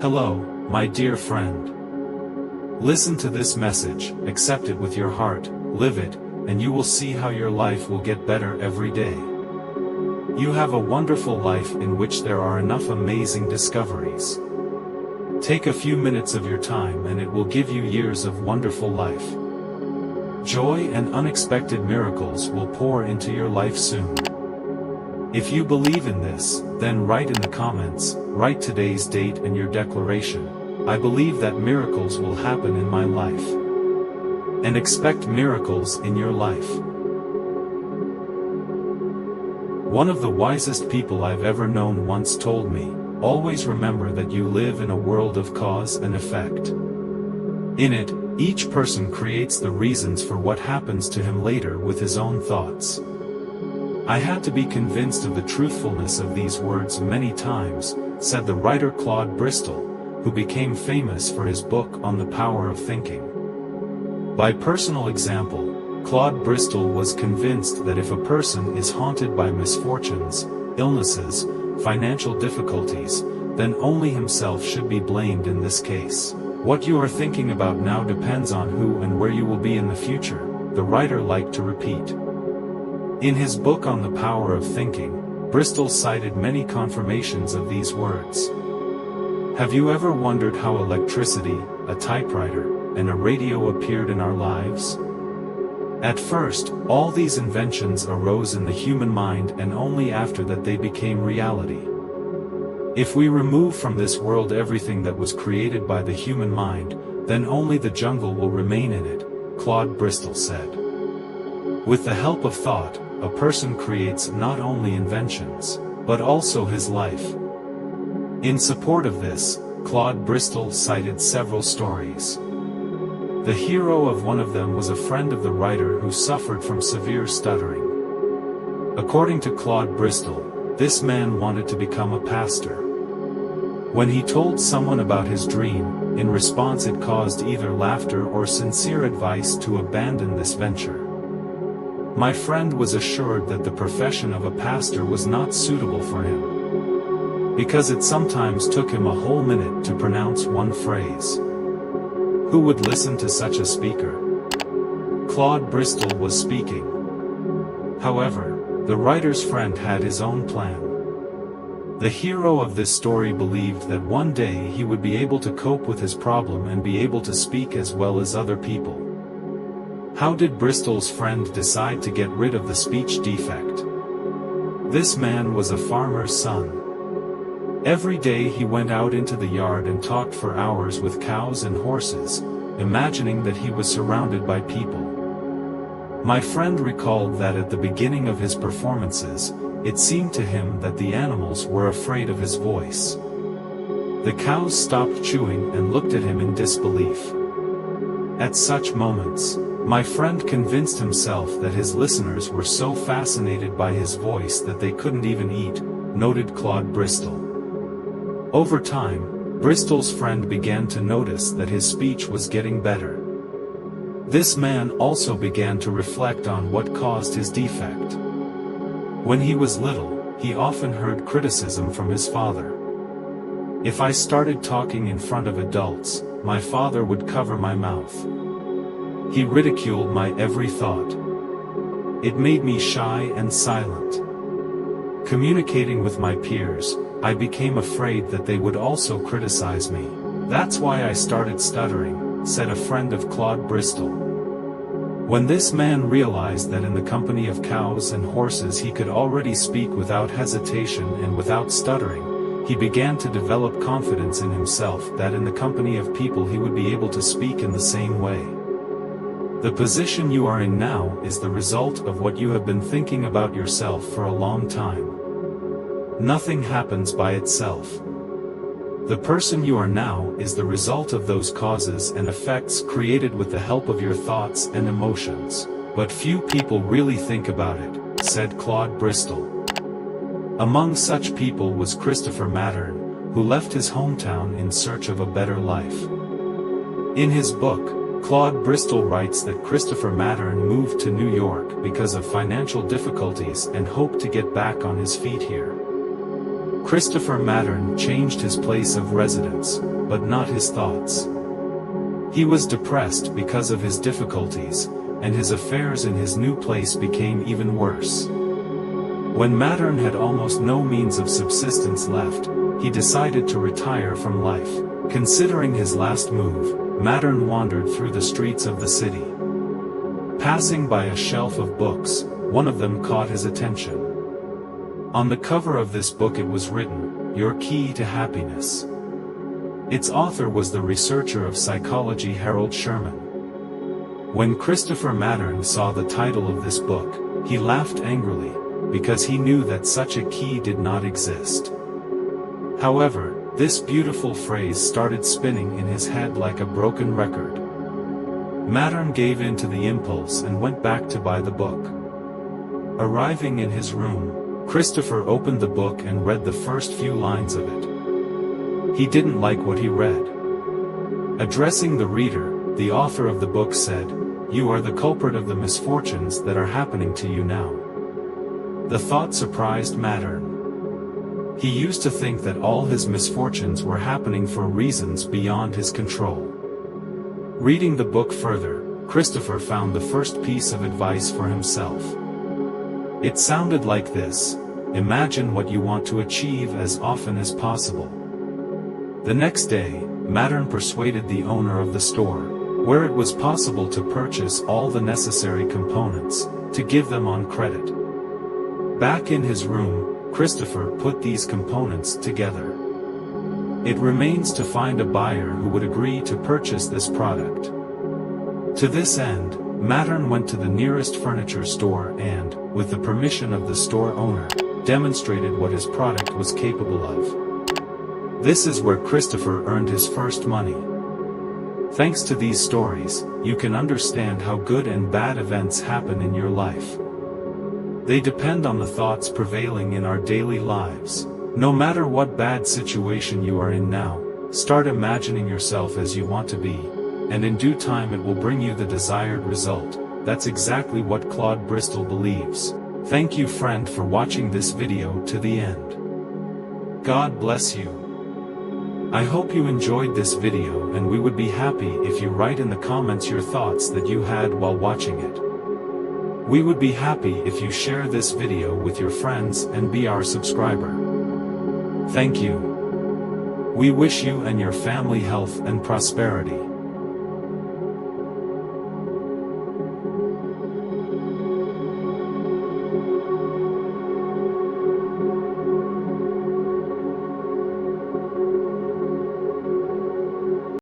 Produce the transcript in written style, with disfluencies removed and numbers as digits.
Hello, my dear friend. Listen to this message, accept it with your heart, live it, and you will see how your life will get better every day. You have a wonderful life in which there are enough amazing discoveries. Take a few minutes of your time and it will give you years of wonderful life. Joy and unexpected miracles will pour into your life soon. If you believe in this, then write in the comments, write today's date and your declaration. I believe that miracles will happen in my life. And expect miracles in your life. One of the wisest people I've ever known once told me, always remember that you live in a world of cause and effect. In it, each person creates the reasons for what happens to him later with his own thoughts. I had to be convinced of the truthfulness of these words many times, said the writer Claude Bristol, who became famous for his book on the power of thinking. By personal example, Claude Bristol was convinced that if a person is haunted by misfortunes, illnesses, financial difficulties, then only himself should be blamed in this case. What you are thinking about now depends on who and where you will be in the future, the writer liked to repeat. In his book on the power of thinking, Bristol cited many confirmations of these words. Have you ever wondered how electricity, a typewriter, and a radio appeared in our lives? At first, all these inventions arose in the human mind and only after that they became reality. If we remove from this world everything that was created by the human mind, then only the jungle will remain in it, Claude Bristol said. With the help of thought, a person creates not only inventions, but also his life. In support of this, Claude Bristol cited several stories. The hero of one of them was a friend of the writer who suffered from severe stuttering. According to Claude Bristol, this man wanted to become a pastor. When he told someone about his dream, in response it caused either laughter or sincere advice to abandon this venture. My friend was assured that the profession of a pastor was not suitable for him, because it sometimes took him a whole minute to pronounce one phrase. Who would listen to such a speaker? Claude Bristol was speaking. However, the writer's friend had his own plan. The hero of this story believed that one day he would be able to cope with his problem and be able to speak as well as other people. How did Bristol's friend decide to get rid of the speech defect? This man was a farmer's son. Every day he went out into the yard and talked for hours with cows and horses, imagining that he was surrounded by people. My friend recalled that at the beginning of his performances, it seemed to him that the animals were afraid of his voice. The cows stopped chewing and looked at him in disbelief. At such moments, my friend convinced himself that his listeners were so fascinated by his voice that they couldn't even eat, noted Claude Bristol. Over time, Bristol's friend began to notice that his speech was getting better. This man also began to reflect on what caused his defect. When he was little, he often heard criticism from his father. If I started talking in front of adults, my father would cover my mouth. He ridiculed my every thought. It made me shy and silent. Communicating with my peers, I became afraid that they would also criticize me. That's why I started stuttering, said a friend of Claude Bristol. When this man realized that in the company of cows and horses he could already speak without hesitation and without stuttering, he began to develop confidence in himself that in the company of people he would be able to speak in the same way. The position you are in now is the result of what you have been thinking about yourself for a long time. Nothing happens by itself. The person you are now is the result of those causes and effects created with the help of your thoughts and emotions. But few people really think about it, said Claude Bristol. Among such people was Christopher Mattern, who left his hometown in search of a better life. In his book, Claude Bristol writes that Christopher Mattern moved to New York because of financial difficulties and hoped to get back on his feet here. Christopher Mattern changed his place of residence, but not his thoughts. He was depressed because of his difficulties, and his affairs in his new place became even worse. When Mattern had almost no means of subsistence left, he decided to retire from life. Considering his last move, Mattern wandered through the streets of the city. Passing by a shelf of books, one of them caught his attention. On the cover of this book it was written, "Your Key to Happiness." Its author was the researcher of psychology Harold Sherman. When Christopher Mattern saw the title of this book, he laughed angrily, because he knew that such a key did not exist. However, this beautiful phrase started spinning in his head like a broken record. Mattern gave in to the impulse and went back to buy the book. Arriving in his room, Christopher opened the book and read the first few lines of it. He didn't like what he read. Addressing the reader, the author of the book said, "You are the culprit of the misfortunes that are happening to you now." The thought surprised Mattern. He used to think that all his misfortunes were happening for reasons beyond his control. Reading the book further, Christopher found the first piece of advice for himself. It sounded like this: imagine what you want to achieve as often as possible. The next day, Mattern persuaded the owner of the store, where it was possible to purchase all the necessary components, to give them on credit. Back in his room, Christopher put these components together. It remains to find a buyer who would agree to purchase this product. To this end, Mattern went to the nearest furniture store and, with the permission of the store owner, demonstrated what his product was capable of. This is where Christopher earned his first money. Thanks to these stories, you can understand how good and bad events happen in your life. They depend on the thoughts prevailing in our daily lives. No matter what bad situation you are in now, start imagining yourself as you want to be, and in due time it will bring you the desired result. That's exactly what Claude Bristol believes. Thank you, friend, for watching this video to the end. God bless you. I hope you enjoyed this video, and we would be happy if you write in the comments your thoughts that you had while watching it. We would be happy if you share this video with your friends and be our subscriber. Thank you. We wish you and your family health and prosperity.